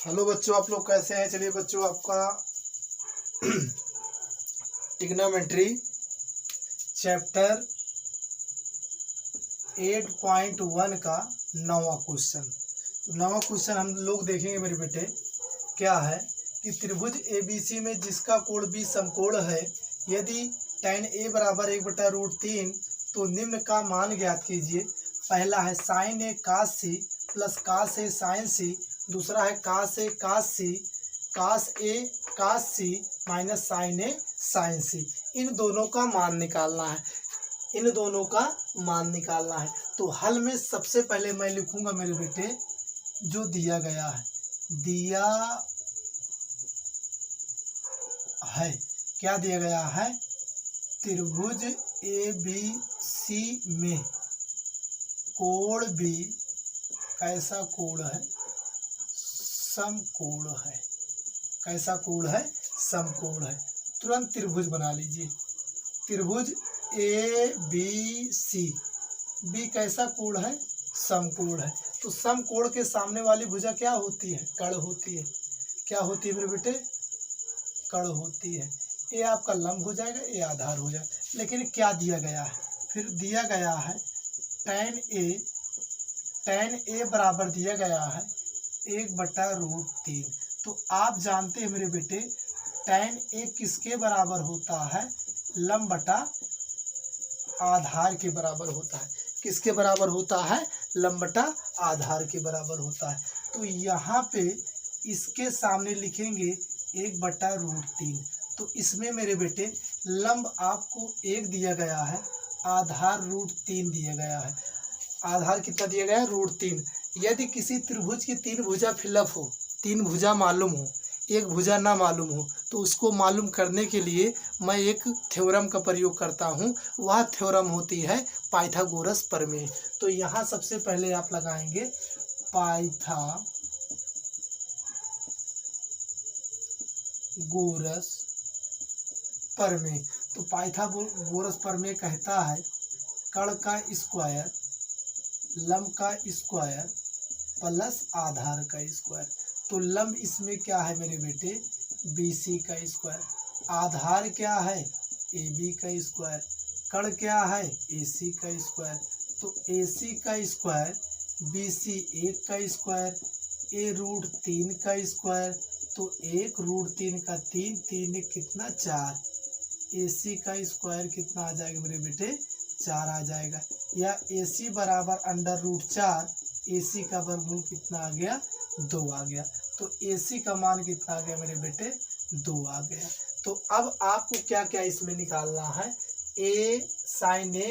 Hello बच्चों, आप लोग कैसे हैं। चलिए बच्चों, आपका ट्रिग्नोमेट्री चैप्टर 8.1 का 9वां क्वेश्चन। तो 9वां क्वेश्चन हम लोग देखेंगे मेरे बेटे। क्या है कि त्रिभुज ABC में जिसका कोण B समकोण है, यदि tan A बराबर 1/√3 तो निम्न का मान ज्ञात कीजिए। पहला है sin A cos C plus cos A sin C, दूसरा है cos A cos C cos A cos C minus sin A sin C। इन दोनों का मान निकालना है, इन दोनों का मान निकालना है। तो हल में सबसे पहले मैं लिखूंगा मेरे बेटे, जो दिया गया है, दिया है, क्या दिया गया है, त्रिभुज ABC में कोण B कैसा कोण है, समकोण है। कैसा कोण है, समकोण है। तुरंत त्रिभुज बना लीजिए। त्रिभुज ABC, B कैसा कोण है, समकोण है। तो समकोण के सामने वाली भुजा क्या होती है, कर्ण होती है। क्या होती है मेरे बेटे, कर्ण होती है। ये आपका लंब हो जाएगा, ये आधार हो जाएगा। लेकिन क्या दिया गया है, फिर दिया गया है tan A बराबर दिया गया है 1/√3। तो आप जानते हैं मेरे बेटे, tan A किसके बराबर होता है, लंब बटा आधार के बराबर होता है। किसके बराबर होता है, लंब बटा आधार के बराबर होता है। तो यहाँ पे इसके सामने लिखेंगे 1/√3। तो इसमें मेरे बेटे लंब आपको 1 दिया गया है, आधार √3 दिया गया है। आधार कितना दिया गया है, √3। यदि किसी त्रिभुज की 3 भुजा फिलअप हो, 3 भुजा मालूम हो, एक भुजा ना मालूम हो, तो उसको मालूम करने के लिए मैं एक थ्योरम का प्रयोग करता हूँ। वह थ्योरम होती है पाइथागोरस प्रमेय। तो यहाँ सबसे पहले आप लगाएंगे पाइथागोरस प्रमेय। तो पाइथागोरस प्रमेय कहता है कर्ण का स्क्वायर, लंब का स्क्वायर प्लस आधार का स्क्वायर। तो लंब इसमें क्या है मेरे बेटे, BC का स्क्वायर। आधार क्या है, AB का स्क्वायर। कर्ण क्या है, AC का स्क्वायर। तो AC का स्क्वायर, BC 1 का स्क्वायर, A√3 का स्क्वायर। तो 1√3 का 3, 3 कितना 4। AC का स्क्वायर कितना आ जाएगा मेरे बेटे, 4 आ जाएगा। या AC बराबर √4, AC का वर्गमूल कितना आ गया, 2 आ गया। तो AC का मान कितना आ गया मेरे बेटे, 2 आ गया। तो अब आपको क्या क्या इसमें निकालना है, A sin A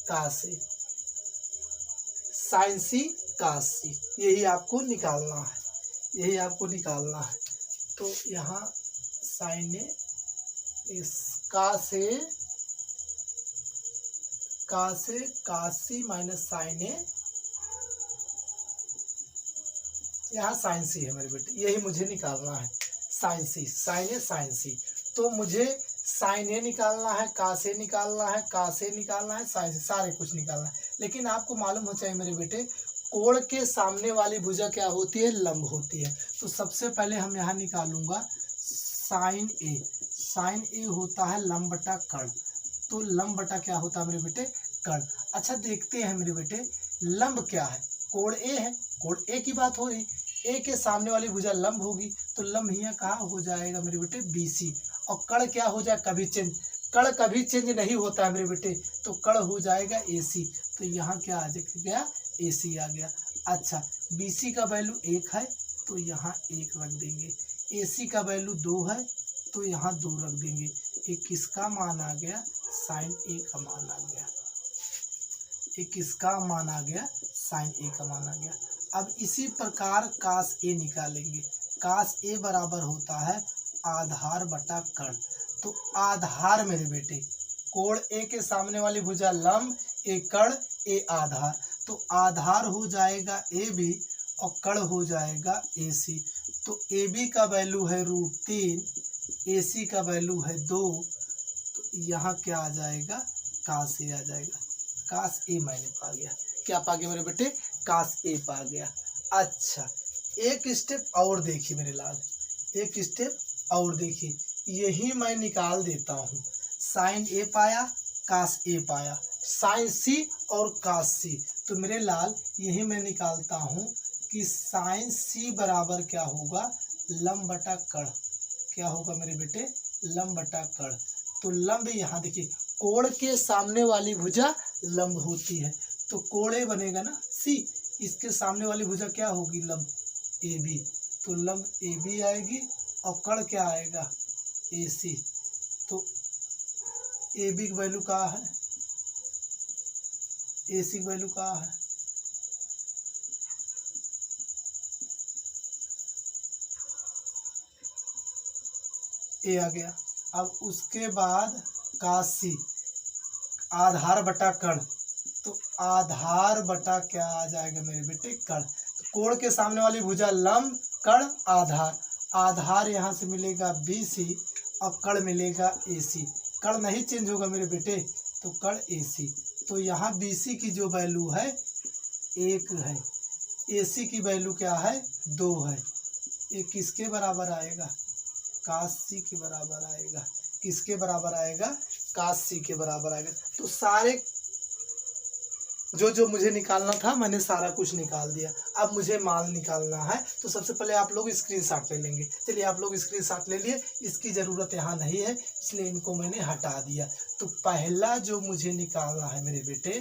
cos A, sin C cos C, यही आपको निकालना है, यही आपको निकालना है। तो यहाँ sin A cos A cos C minus sin A, यहाँ sin C है मेरे बेटे, यही मुझे निकालना है। sin A sin C। तो मुझे sin A निकालना है, cos A निकालना है, cos A निकालना है, sin C, सारे कुछ निकालना है। लेकिन आपको मालूम हो चाहिए मेरे बेटे, कोण के सामने वाली भुजा क्या होती है, लंब होती है। तो सबसे पहले हम यहाँ निकालूंगा sin A। sin A होता है लंब बटा कर्ण। तो लंब बटा क्या होता है मेरे बेटे, कर्ण। अच्छा देखते हैं मेरे बेटे, लंब क्या है, कोण A है, कोण A की बात हो रही। A के सामने वाली भुजा लंब होगी, तो लंब यहाँ कहाँ हो जाएगा मेरे बेटे, BC। और कर्ण क्या हो जाए, कभी चेंज, कर्ण कभी चेंज नहीं होता है मेरे बेटे। तो कर्ण हो जाएगा AC। तो यहाँ क्या आ गया, AC आ गया। अच्छा, BC का वैल्यू 1 है, तो यहाँ 1 रख देंगे। AC का वैल्यू 2 है, तो यहाँ 2 रख देंगे। एक किसका मान आ गया, sin A का मान आ गया। एक किसका मान आ गया, sin A का मान आ गया। अब इसी प्रकार cos A निकालेंगे। cos A बराबर होता है आधार बटा कर्ण। तो आधार मेरे बेटे, कोण A के सामने वाली भुजा लंब, A कर्ण, A आधार। तो आधार हो जाएगा AB और कर्ण हो जाएगा AC। तो AB का वैल्यू है √3, AC का वैल्यू है 2। तो यहाँ क्या आ जाएगा, cos A आ जाएगा। cos A मैंने पा गया, क्या पा गया मेरे बेटे, cos A पा गया। अच्छा, एक स्टेप और देखिए मेरे लाल, एक स्टेप और देखिए, यही मैं निकाल देता हूँ। साइन ए पाया, कास ए पाया, साइन सी और कास सी। तो मेरे लाल यही मैं निकालता हूँ कि साइन सी बराबर क्या होगा, लंब बटा कर्ण। क्या होगा मेरे बेटे, लंब बटा कर्ण। तो लंब यहाँ देखिए, कोण के सामने वाली भुजा लंब होती है, तो कोण ए बनेगा ना सी, इसके सामने वाली भुजा क्या होगी, लंब ए बी। तो लंब ए बी आएगी और कर्ण क्या आएगा, ए सी। तो ए बी की वैल्यू क्या है, ए सी की वैल्यू क्या है, ए आ गया। अब उसके बाद कास सी, आधार बटा कर्ण, तो आधार बटा क्या आ जाएगा मेरे बेटे, कर्ण। तो कोण के सामने वाली भुजा लंब, कर्ण आधार, आधार यहाँ से मिलेगा बी सी और कर्ण मिलेगा ए सी। कर्ण नहीं चेंज होगा मेरे बेटे, तो कर्ण ए सी। तो यहाँ बी सी की जो वैल्यू है 1 है, ए सी की वैल्यू क्या है, 2 है। ये किसके बराबर आएगा, कास सी के बराबर आएगा। किसके बराबर आएगा, कास सी के बराबर आएगा। तो सारे जो मुझे निकालना था मैंने सारा कुछ निकाल दिया। अब मुझे मान निकालना है, तो सबसे पहले आप लोग स्क्रीनशॉट ले लेंगे। चलिए आप लोग स्क्रीनशॉट ले लिए, इसकी ज़रूरत यहाँ नहीं है इसलिए इनको मैंने हटा दिया। तो पहला जो मुझे निकालना है मेरे बेटे,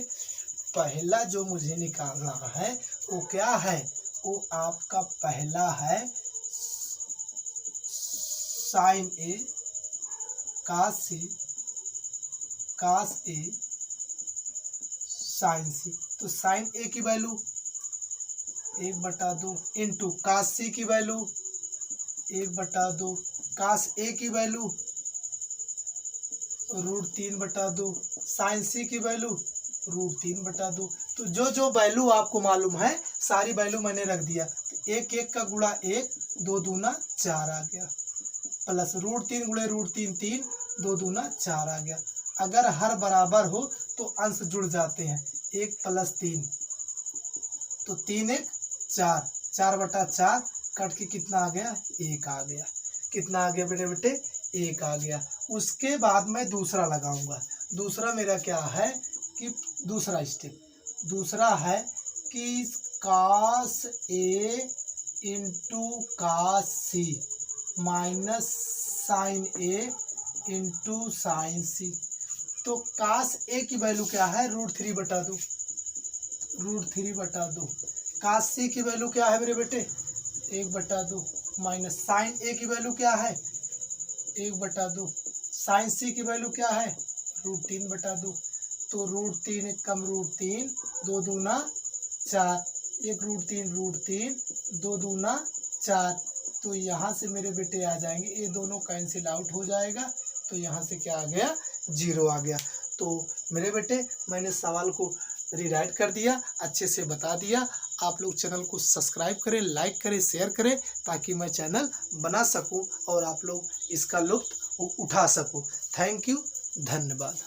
पहला जो मुझे निकालना है वो क्या है, वो आपका पहला है साइन ए कास सी, कास ए साइन सी। तो साइन ए की वैल्यू 1/2 इंटू कास सी की वैल्यू 1/2, कास ए की वैल्यू √3/2, साइन सी की वैल्यू √3/2। तो जो वैल्यू आपको मालूम है सारी वैल्यू मैंने रख दिया। तो 1 का गुणा 1, 2 दूना 4 आ गया, प्लस √3 गुणे √3 3, 2 दूना 4 आ गया। अगर हर बराबर हो तो अंश जुड़ जाते हैं, 1 + 3 तो 3 1 4, 4/4 कट के कितना आ गया, 1 आ गया। कितना आ गया बेटे, बेटे 1 आ गया। उसके बाद मैं दूसरा लगाऊंगा। दूसरा मेरा क्या है कि दूसरा स्टेप, दूसरा है कि कास ए इंटू कास सी माइनस साइन ए इंटू साइन सी। तो कास ए की वैल्यू क्या है, √3/2, √3/2। कास सी की वैल्यू क्या है मेरे बेटे, 1/2 माइनस साइन ए की वैल्यू क्या है, 1/2। साइन सी की वैल्यू क्या है, √3/2। तो √3 कम √3, 2 दूना 4, 1 √3, 2 दूना 4। तो यहाँ से मेरे बेटे आ जाएंगे, ये दोनों कैंसिल आउट हो जाएगा। तो यहाँ से क्या आ गया, 0 आ गया। तो मेरे बेटे मैंने सवाल को रीराइट कर दिया, अच्छे से बता दिया। आप लोग चैनल को सब्सक्राइब करें, लाइक करें, शेयर करें, ताकि मैं चैनल बना सकूं और आप लोग इसका लुत्फ उठा सकूं। थैंक यू, धन्यवाद।